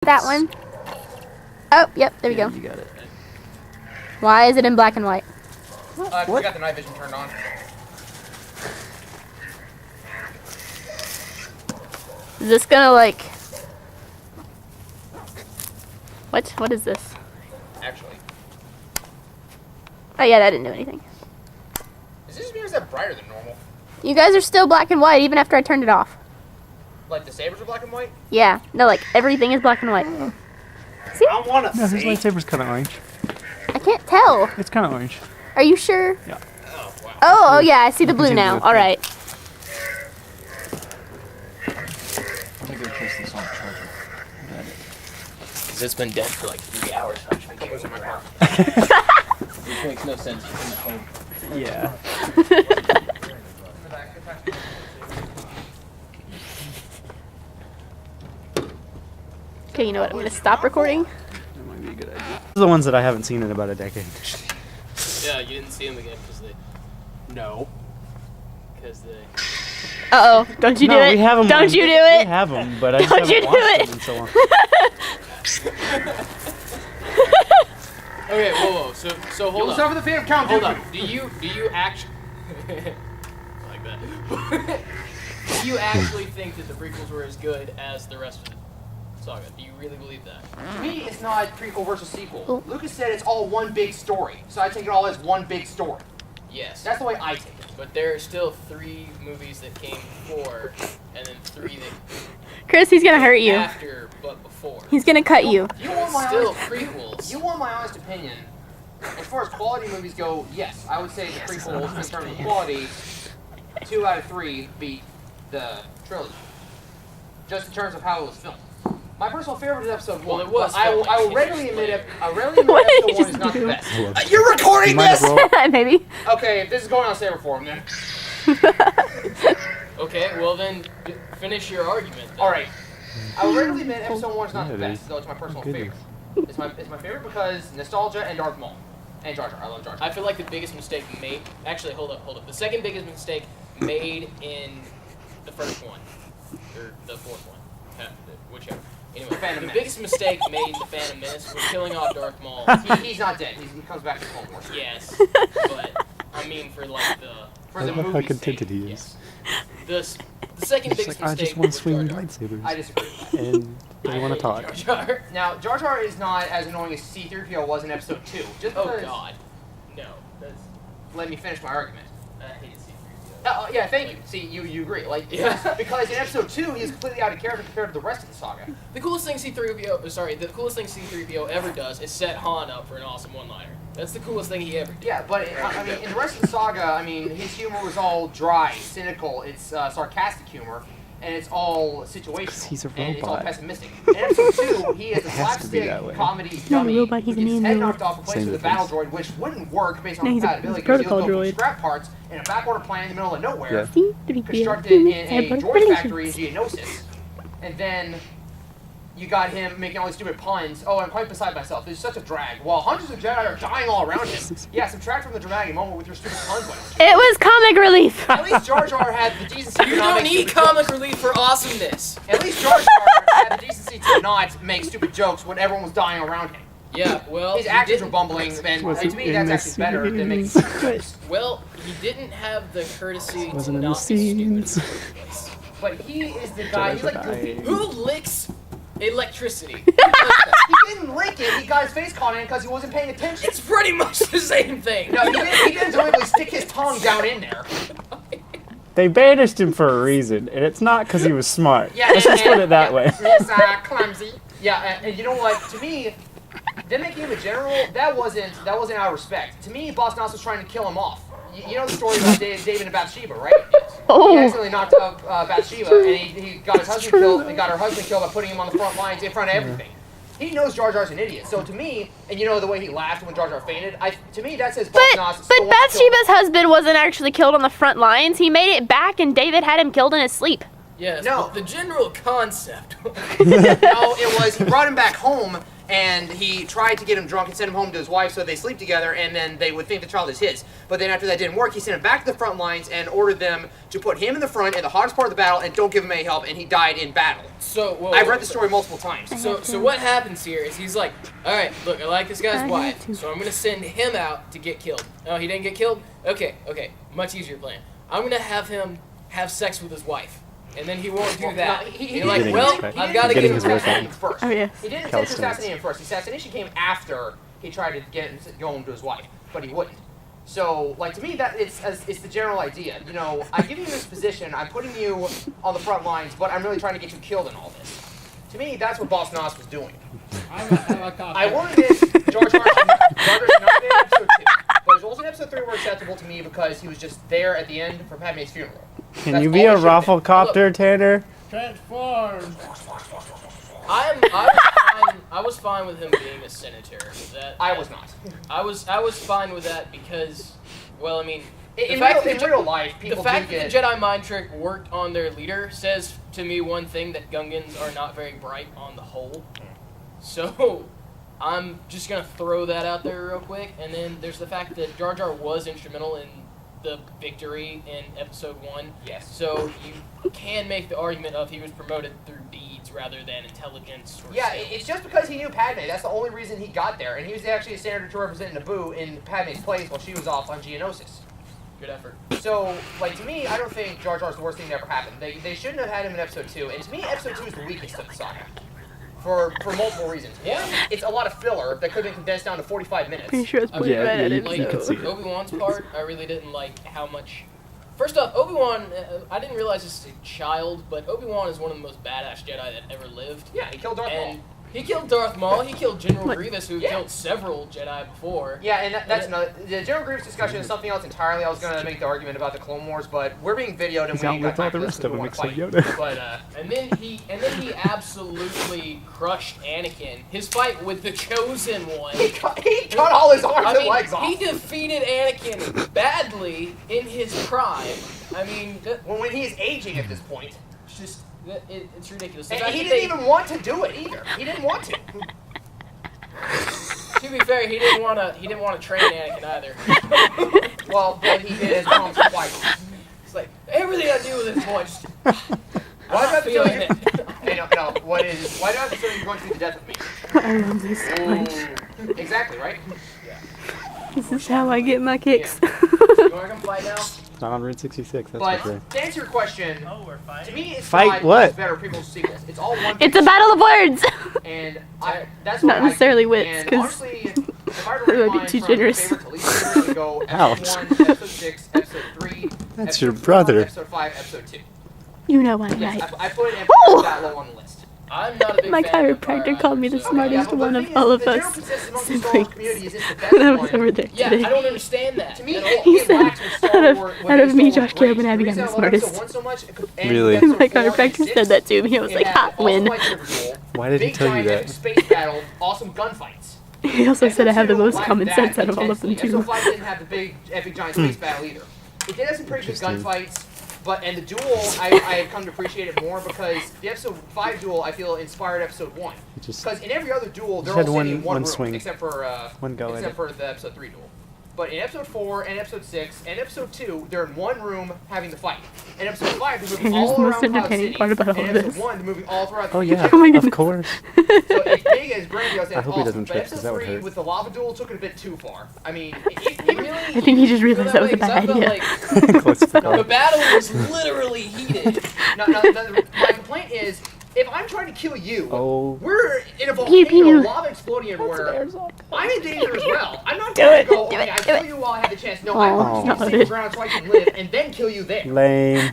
That one. Oh, yep, there we go. You got it. Why is it in black and white? I forgot the night vision turned on. Is this gonna like... What is this? Actually. Oh yeah, that didn't do anything. Is this mirror that brighter than normal? You guys are still black and white even after I turned it off. Like the sabers are black and white? Yeah, no, like everything is black and white. See? I want to see. No, his lightsaber's kind of orange. I can't tell. It's kind of orange. Are you sure? Yeah. Oh, wow. Oh, yeah, I see the blue now. All right. I'm gonna go place this on the charger. Because it's been dead for like 3 hours. Which makes no sense. It's home. Yeah. Okay, you know what? I'm gonna stop recording. That might be a good idea. These are the ones that I haven't seen in about a decade. Yeah, you didn't see them again because they. No. Because they. Uh oh! Don't you do it! We have them. Don't you do it! We have them, but I just Don't you haven't do watched it. them in so long. Okay, whoa. So hold Let's on. start with the Phantom Count. Hold on. Do you actually like that? Do you actually think that the prequels were as good as the rest of the saga? Do you really believe that? To me, it's not prequel versus sequel. Oh. Lucas said it's all one big story, so I take it all as one big story. Yes. That's the way I take it. But there are still 3 movies that came before, and then 3 that Chris, he's gonna hurt you. after, but before. He's gonna cut you. You want my Still honest, prequels. you want my honest opinion? As far as quality movies go, yes, I would say the prequels in terms of quality, 2 out of 3 beat the trilogy. Just in terms of how it was filmed. My personal favorite is episode 1. Well, it was but I will filmed like readily 10 admit years it. I readily admit What did episode you 1 is just not do? the best. You You're recording might this? as well. Maybe. Okay, this is going on Saber Forum then. Okay, well then, finish your argument. Then. Alright. I will readily admit episode 1 is not Yeah, the it best, is. though it's my personal Goodness. favorite. It's my favorite because nostalgia and Darth Maul. And Jar Jar. I love Jar Jar. I feel like the biggest mistake made. Actually, hold up. The second biggest mistake made in the first one, or the fourth one, whichever. Anyway, Phantom the Menace. biggest mistake made in the Phantom Menace was killing off Darth Maul. He's not dead. He comes back to Clone Wars. Yes, but I mean for like the For the I love movie how contented sake. he is. yes. The second He's biggest like, I mistake just want was to swing Jar the Jar. lightsabers. I disagree with that. And they want to I talk. hate Jar Jar. Now, Jar Jar is not as annoying as C-3PO was in episode 2. Just Oh because, God, no. That's let me finish my argument. I hate C-3PO. Yeah, thank you. See, you agree. Like, Yeah. because in episode 2, he's completely out of character compared to the rest of the saga. The coolest thing C-3PO ever does is set Han up for an awesome one-liner. That's the coolest thing he ever did. Yeah, but I mean, in the rest of the saga, I mean, his humor was all dry, cynical. It's sarcastic humor, and it's all situational. 'Cause he's a and it's all robot. pessimistic. In episode 2, he is a It has to be slapstick that way. comedy not a dummy robot, he's who an gets his head android. knocked off and placed Same with a battle difference. droid, which wouldn't work based on No, he's a compatibility. protocol because he'll go droid. from scrap parts in a backorder plant in the middle of nowhere, Yeah. C-3PO constructed in humans a have droid factory in relations. Geonosis. And then you got him making all these stupid puns. Oh, I'm quite beside myself. It's such a drag. While hundreds of Jedi are dying all around him. Yeah, subtract from the dramatic moment with your stupid puns, why don't you? It was comic relief. At least Jar Jar had the decency You to not don't make need stupid comic jokes. relief for awesomeness. At least Jar Jar had the decency to not make stupid jokes when everyone was dying around him. Yeah, well, His he actions were didn't- bumbling, and Was to it me in that's the actually better than making scenes? stupid jokes. Well, he didn't have the courtesy to Wasn't in the not be stupid in the scenes. first place. But he is the guy, he's like Goofy. Jedi. Who licks electricity? He didn't lick it, he got his face caught in it because he wasn't paying attention. It's pretty much the same thing. No, he didn't deliberately stick his tongue down in there. They banished him for a reason, and it's not because he was smart. Yeah, Let's just put it that way. It's clumsy. Yeah, and you know what? To me, them making him a general, that wasn't out of respect. To me, Boss Nass was trying to kill him off. You know the story about David and Bathsheba, right? Oh. He accidentally knocked out Bathsheba, and he got his husband killed. And got her husband killed by putting him on the front lines in front of everything. He knows Jar Jar's an idiot. So to me, and you know the way he laughed when Jar Jar fainted. To me, that says Boss Nass But still wants to kill him. Bathsheba's husband wasn't actually killed on the front lines. He made it back, and David had him killed in his sleep. Yes, No. but the general concept. No, it was he brought him back home, and he tried to get him drunk and send him home to his wife so they sleep together, and then they would think the child is his. But then after that didn't work, he sent him back to the front lines and ordered them to put him in the front in the hottest part of the battle and don't give him any help, and he died in battle. So I've read the story multiple times. So what happens here is he's like, all right, look, I like this guy's wife, so I'm gonna send him out to get killed. Oh, he didn't get killed? Okay, much easier plan. I'm gonna have him have sex with his wife, and then he won't do that. You're like, well, I've got to get his wife first. Oh, yes. He didn't attempt to assassinate him first. The assassination came after he tried to go home to his wife, but he wouldn't. So, like, to me, that it's the general idea. You know, I'm giving you this position, I'm putting you on the front lines, but I'm really trying to get you killed in all this. To me, that's what Boss Noss was doing. I wanted this George Martin not in episode 2, but his roles in episode 3 were acceptable to me because he was just there at the end for Padme's funeral. Can you be a Rafflecopter, Tanner? Transform. I was fine with him being a senator. I was not. I was fine with that because, well, I mean, in real life, people the fact that the Jedi mind trick worked on their leader says to me one thing, that Gungans are not very bright on the whole. So I'm just gonna throw that out there real quick, and then there's the fact that Jar Jar was instrumental in the victory in episode 1. Yes. So you can make the argument of he was promoted through deeds rather than intelligence or Yeah, skills. it's just because he knew Padme. That's the only reason he got there. And he was actually a senator to represent Naboo in Padme's place while she was off on Geonosis. Good effort. So, like, to me, I don't think Jar Jar's the worst thing that ever happened. They shouldn't have had him in episode 2. And to me, episode 2 is the weakest of the saga. For multiple reasons. Yeah. It's a lot of filler that could have been condensed down to 45 minutes. Pretty sure it's pretty Yeah, bad you at can see it. it. Obi-Wan's part, I really didn't like how much... First off, Obi-Wan, I didn't realize this as a child, but Obi-Wan is one of the most badass Jedi that ever lived. Yeah, he killed Darth Maul. And he killed Darth Maul, he killed General What? Grievous, who Yeah. killed several Jedi before. Yeah, and that's another. The General Grievous discussion is something else entirely. I was going to make the argument about the Clone Wars, but we're being videoed and He's we ain't got outlived all time the for rest this of them we except wanna Yoda. fight. But And then he absolutely crushed Anakin. His fight with the Chosen One. he cut all his arms and legs off. He defeated Anakin badly in his prime. I mean, When he's aging at this point. it's just it's ridiculous. And he didn't even want to do it either. He didn't want to. To be fair, he didn't want to train Anakin either. Well, but he did his mom's twice. It's like everything I do with this boy. Just, Why do I have to feel feeling you? it. Hey, no. Why do I have to feel you're going through the death of me? I love this so much. Exactly, right? This is how I get my kicks. You want to come fight now? It's not on Route 66, that's But for sure. to answer your question, Oh, we're to fighting. me, it's Fight not what? much better prequels to sequels. It's all one. It's a battle of words. And that's Not what necessarily I, wits, and 'cause honestly, if I were to that would rate be mine too from generous. favorite to least favorite, I would go Ouch. episode 1, episode 6, episode 3, That's episode your 4, brother. episode 5, episode 2. You know I'm Yes, right. I put it Woo! that low on the list. I'm not a big My fan of chiropractor Empire called me either, the so- smartest but one the of thing all is, of the us general consensus amongst the Star Wars siblings. community is it's the best When I was one. over there Yeah, today. I don't understand that. To me, at all. it He said, lacks with Star out of- Wars- out of when me, Star Josh Wars Caleb, and breaks. Abby The got the reason I love episode smartest. 1 so much, and Really? episode My 4 and chiropractor 6, said that to me. I was it like, had ha, awesome win. lightsaber duel, Why did he big tell you giant that? epic space battle, awesome gunfights. He also said I have the Episode most two common lacked sense that out of all of them, intensity. too. Episode 5 didn't have the big, epic giant space battle either. It did have some pretty good Interesting. gunfights, and the duel, I have come to appreciate it more because the episode 5 duel, I feel, inspired episode 1. It just Because in every other duel, they're Just all had sitting in one one room, swing. except for One go at except it. for the episode 3 duel. But in episode 4 and episode 6 and episode 2, they're in one room having the fight. In episode 5, they're moving Here's all the most around Cloud entertaining City. part about all and of episode this. 1, they're moving all throughout the Oh yeah, Oh my of goodness. course. So it's big as grandiose and I it's hope he awesome. doesn't But trip, 'cause episode that would 3 hurt. with the lava duel took it a bit too far. I mean, Really? I think he just realized that was a bad I felt idea. like Close to the the goal. battle was literally heated. my complaint is, if I'm trying to kill you, Oh. we're in a Pew, volcano, pew. lava exploding everywhere. I'm in danger as well. I'm not Do going it, to go, do okay, it, I do kill it. you while I have the chance. No, Oh, I want you to no, stay dude. ground so I can live and then kill you there. Lame.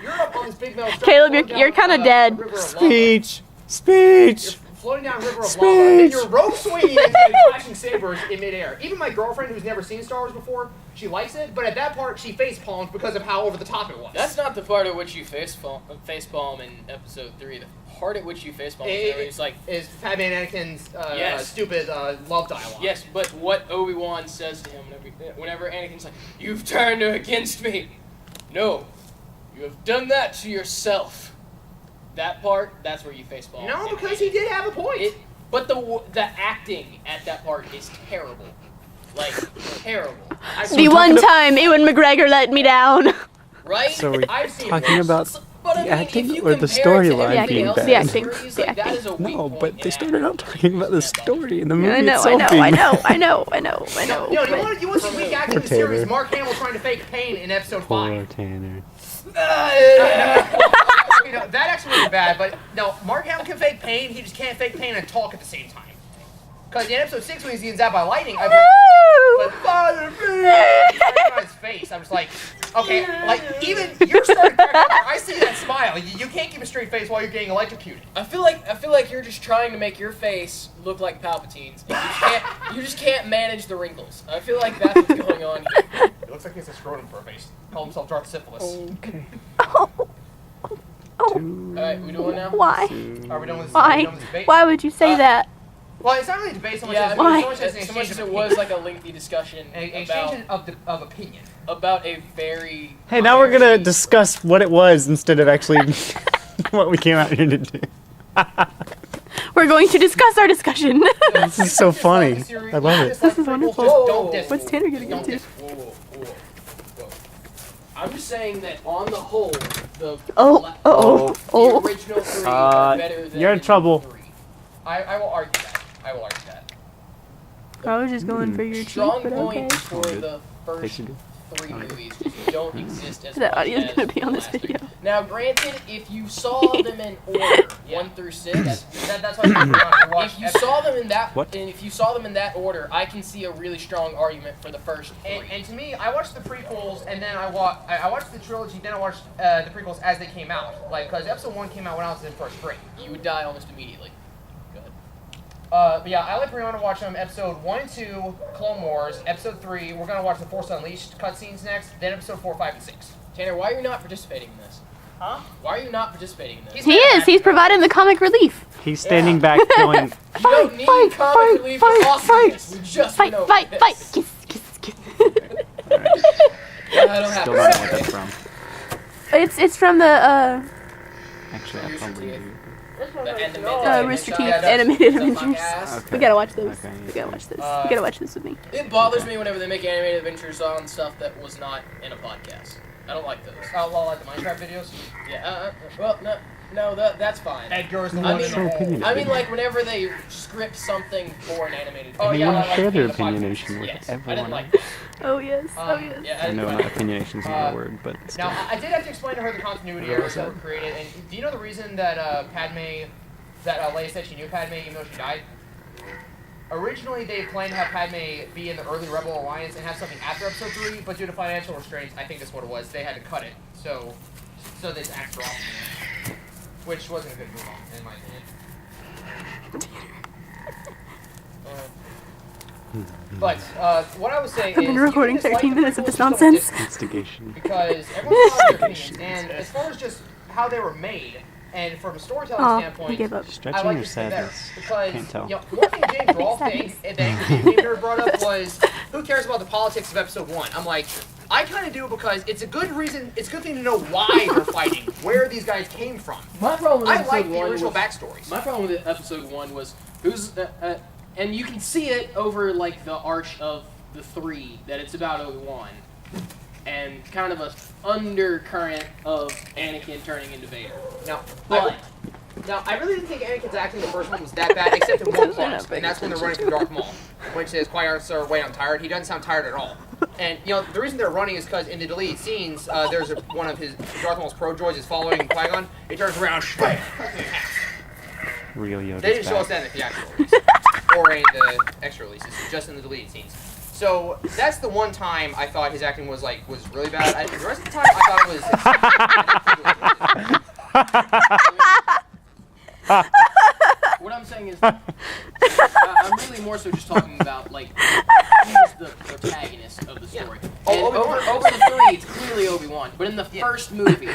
You're up on this big metal structure. Caleb, floating you're down, kinda dead. a river of lava. Speech. Speech. You're floating down a river of lava, and Speech. you're rope swinging and flashing sabers in midair. Even my girlfriend, who's never seen Star Wars before, she likes it, but at that part, she face palmed because of how over the top it was. That's not the part at which you facepalm in episode 3. The part at which you facepalm is like, is Padme and Anakin's Yes. stupid love dialogue. yes, but what Obi-Wan says to him whenever Anakin's like, "You've turned against me." No, you have done that to yourself. That part, that's where you facepalm. No, because he did have a point. But the acting at that part is terrible. Like, terrible. The one time Ewan McGregor let me down. Right? So we're I've seen talking worse. about But I the mean, acting if you or the compare it to storyline everything being else bad? The in acting. series, The like, that acting. is a weak No, point but they in started out acting. talking about the That's all. story and the movie I know, itself being I know. You know, you want some weak acting in the Poor series? Tanner. Mark Hamill trying to fake pain in episode 5. Poor Tanner. You know, that actually wasn't bad, but no, Mark Hamill can fake pain, he just can't fake pain and talk at the same time. Because in episode 6 when he's getting zapped by lightning, I was like, Father, please! On his face, I'm just like, okay, like, even you're starting to crack up there. I see that smile. You can't keep a straight face while you're getting electrocuted. I feel like you're just trying to make your face look like Palpatine's. And you just can't manage the wrinkles. I feel like that's what's going on here. It looks like he has a scrotum for a face. Call himself Darth Syphilis. Okay. Alright, we doing now? Why? Are we done with this? Why? Debate? Why would you say that? Well, it's not really a debate so much Yeah, as, Why? so much as an so much exchange as of it was opinion. like a lengthy discussion An about, exchange of opinion. about a very... Hey, now we're gonna discuss what it was instead of actually what we came out here to do. We're going to discuss our discussion. This is so funny. I love it. This is wonderful. Don't diss. What's Tanner getting Don't into? diss. Whoa. I'm just saying that on the whole, the Oh. original 3 are better than you're in the trouble. 3. I will argue that. I was just going for your cheek, Strong but okay. points for Good. the first Yes, you do. 3 movies just don't exist as The much audio is as gonna be on the this last 3. video. Now, granted, if you saw them in order, 1 through 6, That's why I'm if you saw them in that, What? and if you saw them in that order, I can see a really strong argument for the first 3. And to me, I watched the prequels, and then I watched the trilogy, then I watched the prequels as they came out. Like, because episode 1 came out when I was in first grade. You would die almost immediately. Go ahead. But yeah, I like Brianna to watch them. Episode 1 and 2, Clone Wars. Episode 3, we're gonna watch the Force Unleashed cutscenes next. Then episode 4, 5, and 6. Tanner, why are you not participating in this? Huh? Why are you not participating in this? He is. He's providing the comic relief. He's standing back going, You don't need comic relief for awesomeness. We just Fight, went over fight, this. fight. Kiss. I don't have still to don't know say what it. that's from. It's from the Actually, I Rooster probably Teeth. do. The animated Rooster Teeth Teeth that's- animated stuff like adventures. that. We gotta watch those. Okay. We gotta watch this. We gotta watch this with me. It bothers me whenever they make animated adventures on stuff that was not in a podcast. I don't like those. Like the Minecraft videos. Yeah, well, no, that's fine. Edgar's the I one mean- in the hole. opinion. I mean, like, whenever they script something for an animated Oh, video. Anyone yeah, like share their the podcast. opinionation with Yes, I didn't everyone like else? that. Oh yes. Yeah, I know not opinionation is not a word, but still. Now, I did have to explain to her the continuity errors that were created. And do you know the reason that Leia said she knew Padme even though she died? Originally, they planned to have Padme be in the early Rebel Alliance and have something after Episode 3, but due to financial restraints, I think that's what it was. They had to cut it, so this actor off, which wasn't a good move, in my opinion. But what I was saying I've is, been you recording can dislike 13 the minutes of prequels, this just don't nonsense. dislike Instigation. because everyone has their opinions, and as far as just how they were made, and from a storytelling Aw, he standpoint, gave up. I Stretching like or this thing better sadness? because Can't tell. you know, one thing James Rolfe thing that Game Nerd brought up was who cares about the politics of episode 1? I'm like, I kind of do because it's a good reason. It's a good thing to know why they're fighting, where these guys came from. My problem with I episode like the 1 original was, backstories. My problem with episode 1 was who's and you can see it over like the arch of the 3 that it's about Obi-Wan and kind of a undercurrent of Anakin turning into Vader. Now, But I really didn't think Anakin's acting in the first one was that bad, except in one part, and that's when they're running through Darth Maul, which is Qui-Gon Sir, wait, I'm tired. He doesn't sound tired at all. And you know the reason they're running is because in the deleted scenes, there's one of his Darth Maul's pro droids is following Qui-Gon. He turns around, bam, Real Yoda's They didn't show us back. that in the theatrical release, or in the extra releases, just in the deleted scenes. So that's the one time I thought his acting was really bad. The rest of the time I thought it was. what I'm saying is, I'm really more so just talking about like who's the protagonist of the story. Yeah. And Obi-Wan. over the 3, it's clearly Obi-Wan, but in the first movie,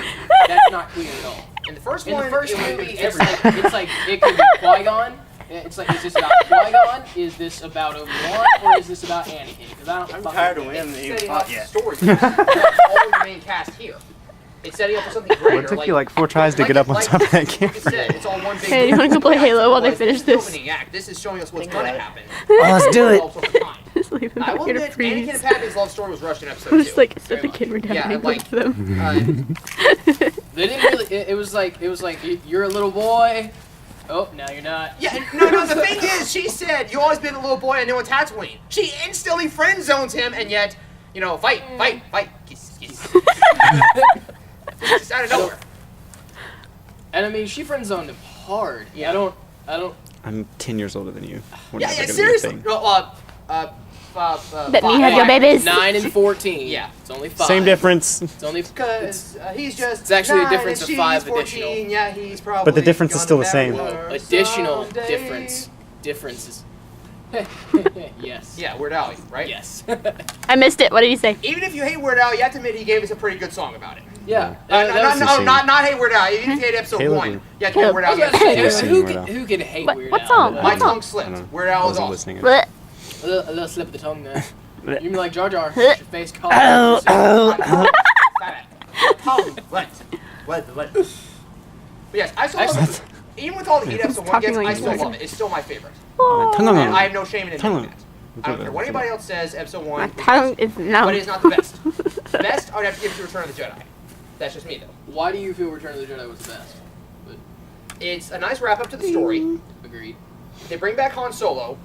that's not clear at all. In the first In one, the first it was movie, it's everything. like it could be Qui-Gon. It's like, is this about Qui-Gon? Is this about Obi-Wan? Or is this about Anakin? Because I don't. I'm fucking tired of know. winning the Setting pot up yet. stories. That's all the main cast here. It's setting up for something greater. It took you like 4 tries to get up on top of that Like camera. I said, it's all one big. Hey, you wanna go play Halo while they Otherwise, finish this is this? opening act. This is showing us what's Think gonna about it. happen. Let's do it. Just leave him I back will here to admit, Anakin freeze. and Padme's love story was rushed in episode I'm 2. just like, set Very the much. camera down Yeah, and like, like them. They didn't really. It was like you're a little boy. Oh, now you're not. Yeah, no. The thing is, she said you always been a little boy and knew on Tatooine. She instantly friend zones him, and yet, fight, kiss. Just out of nowhere. And I mean, she friend zoned him hard. Yeah. I don't. I'm 10 years older than you. We're Yeah, never gonna be a seriously. thing. Let me have your babies. 9 and 14. Yeah. It's only 5. Same difference. It's only Because he's just. It's actually a 9 difference and of 5 she's 14. additional. Yeah, he's probably. But the difference is gonna still the same. marry her additional someday. differences. Yes. Yeah, Weird Al, right? Yes. I missed it. What did he say? Even if you hate Weird Al, you have to admit he gave us a pretty good song about it. Yeah. Not hate Weird Al. Even if you hate episode Caleb 1, did. you have to hate Weird Al. I was gonna You have to say, hate You've Weird Al. seen Weird Al. who can hate What- Weird what Al? song? My What tongue song? I slipped. know. Weird I Al is wasn't awesome. listening. Blech. A little slip of the tongue there. You mean like Jar Jar? Huh? Your face color. What? But yes, I still love it. Even with all the heat episode 1 talking gets, like I you still are. love it. It's still my favorite. Tongue on. And I have no shame in admitting Tongue. that. I don't care what anybody else says, episode 1 My is tongue best. is numb. But it is not the best. The best, I would have to give it to Return of the Jedi. That's just me, though. Why do you feel Return of the Jedi was the best? But, It's a nice wrap-up to the story. agreed. They bring back Han Solo,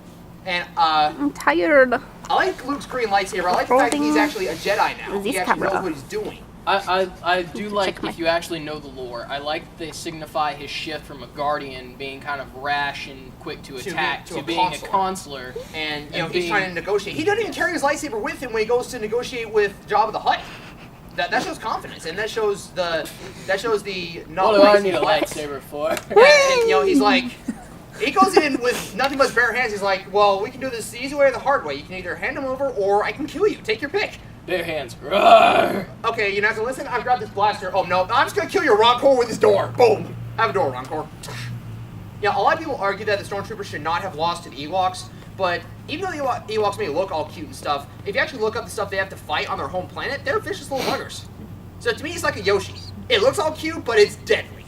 and I'm tired. I like Luke's green lightsaber. I like the fact that he's actually a Jedi now. This He actually knows camera. what he's doing. I do like Check my- if you actually know the lore. I like that they signify his shift from a guardian being kind of rash and quick to attack to to a being consular. a consular. And, And he's being- trying to negotiate. He doesn't even carry his lightsaber with him when he goes to negotiate with Jabba the Hutt. That shows confidence, and that shows the not What do I lazy need a flex. lightsaber for? And, he's like, he goes in with nothing but bare hands. He's like, well, we can do this the easy way or the hard way. You can either hand him over, or I can kill you. Take your pick. Bare hands. Roar! Okay, you're not gonna listen. I've grabbed this blaster. Oh no, I'm just gonna kill your Roncor with this door. Boom. I have a door, Roncor. Yeah, a lot of people argue that the Stormtroopers should not have lost to the Ewoks, but even though the Ewoks may look all cute and stuff, if you actually look up the stuff they have to fight on their home planet, they're vicious little buggers. So to me, it's like a Yoshi. It looks all cute, but it's deadly.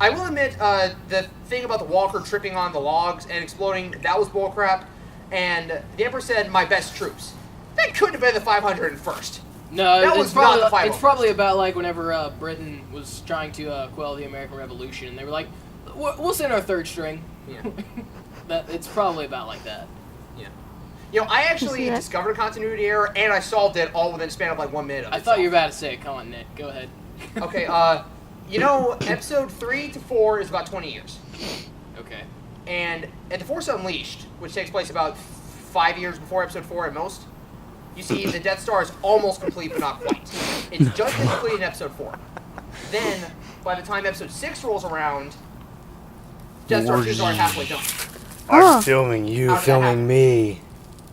I will admit, the thing about the Walker tripping on the logs and exploding, that was bullcrap. And the Emperor said, my best troops. That couldn't have been the 501st. No, That it's was not probably, the 501st. it's probably about like whenever Britain was trying to quell the American Revolution, and they were like, "We'll send our third string." Yeah. It's probably about like that. Yeah. I actually See that? discovered a continuity error, and I solved it all within a span of like 1 minute of I it. thought you were about to say it. Come on, Nick. Go ahead. Okay, episode 3 to 4 is about 20 years. Okay. And at The Force Unleashed, which takes place about 5 years before episode 4 at most, you see the Death Star is almost complete, but not quite. It's just been complete in episode 4. Then, by the time episode 6 rolls around, Death Star 2 is already halfway done. Oh. filming you, How did that happen? me.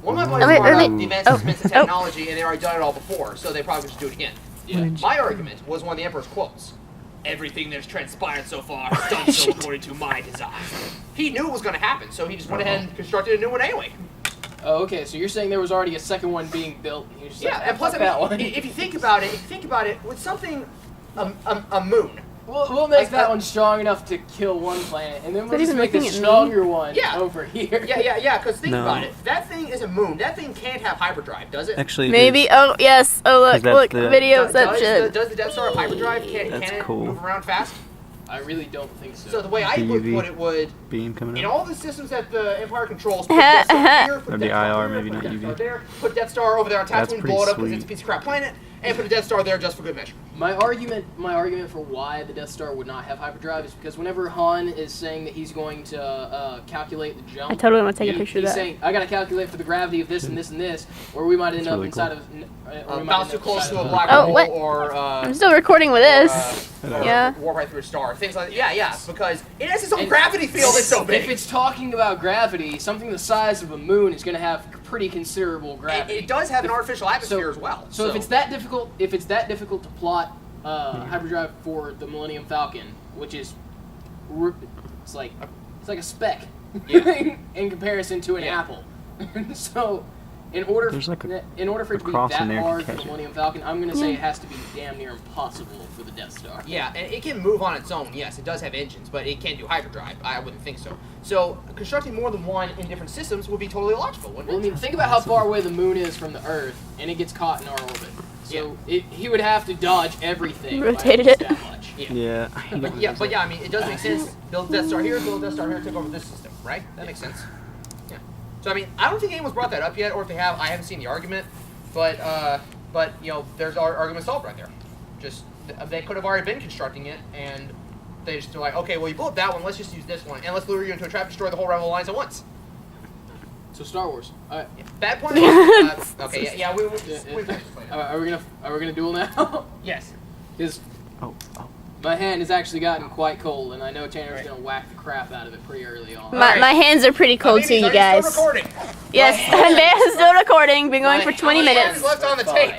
One of my buddies Wait, brought wait, up wait. the advancements in Oh. technology, and they already done it all before, so they probably should do it again. Yeah. My argument was one of the Emperor's quotes. Everything that's transpired so far is done so according to my design. He knew it was going to happen, so he just went ahead and constructed a new one anyway. Oh, okay. So you're saying there was already a second one being built? And you're just Yeah, like, and plus, fuck I that mean, one. if you think about it, with something, a moon. We'll make like that that- one strong enough to kill one planet, and then we'll Is it just even make a looking at me? stronger one Yeah. over here. Yeah, because think No. about it. That thing is a moon. That thing can't have hyperdrive, does it? Actually, Maybe. Oh, yes. Oh, look. that's Look. the- Videoception. Does the Death Star have hyperdrive? Can That's it cool. move around fast? I really don't think so. So the way I The would UV. put it would, beam coming in out. all the systems that the Empire controls, put Death Star here, put Or the Death Star IR, here, maybe put not Death UV. Star there, put Death Star over there on That's Tatooine, pretty blow it up because sweet. it's a piece of crap planet, and put a Death Star there just for good measure. My argument for why the Death Star would not have hyperdrive is because whenever Han is saying that he's going to calculate the jump, I totally want to take a he- picture of he's that. saying, I gotta calculate for the gravity of this and this and this, or we might end That's up really inside cool. of. Or we might Bounce end too up close inside to a of black Oh, hole, what? or I'm still recording with this. Yeah. warp right through a star. Things like that. Yeah, because it has its own And gravity field. It's so If big. it's talking about gravity, something the size of a moon is going to have pretty considerable gravity. It does have an artificial atmosphere as well. So if it's that difficult, to plot hyperdrive for the Millennium Falcon, which is, it's like a speck in comparison to an Yeah. apple. So In order, There's like in order for it to be cross that in there to hard for catch the it. Millennium Falcon, I'm gonna say it has to be damn near impossible for the Death Star. Yeah, and it can move on its own. Yes, it does have engines, but it can't do hyperdrive. I wouldn't think so. So constructing more than one in different systems would be totally logical, wouldn't Well, I it? mean, think about how far away the moon is from the Earth, and it gets caught in our orbit. So he would have to dodge everything. by Rotated at least it. That much. Yeah. But yeah, I mean, it does make sense. Build Death Star here, build Death Star here, take over this system, right? That makes sense. Yeah. So I mean, I don't think anyone's brought that up yet, or if they have, I haven't seen the argument. But you know, there's our argument solved right there. Just they could have already been constructing it, and they just were like, okay, well you blew up that one, let's just use this one, and let's lure you into a trap, destroy the whole Rebel Alliance at once. So Star Wars. Bad point. Okay, yeah, we finished this later. Are we gonna duel now? Yes. Because Oh. my hand has actually gotten quite cold, and I know Tanner's gonna whack the crap out of it pretty early on. My hands are pretty cold too, you guys. Still recording? Yes, I'm still recording. Been going for 20 How many minutes. hands left on the tape?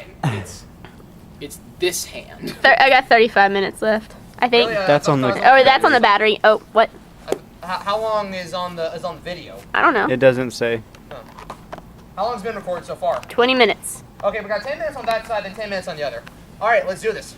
It's this hand. I got 35 minutes left, I think. Really, That's on the- Oh, that's on the battery. Oh, what? How long is on the video? I don't know. It doesn't say. How long's been recorded so far? 20 minutes. Okay, we got 10 minutes on that side and 10 minutes on the other. All right, let's do this.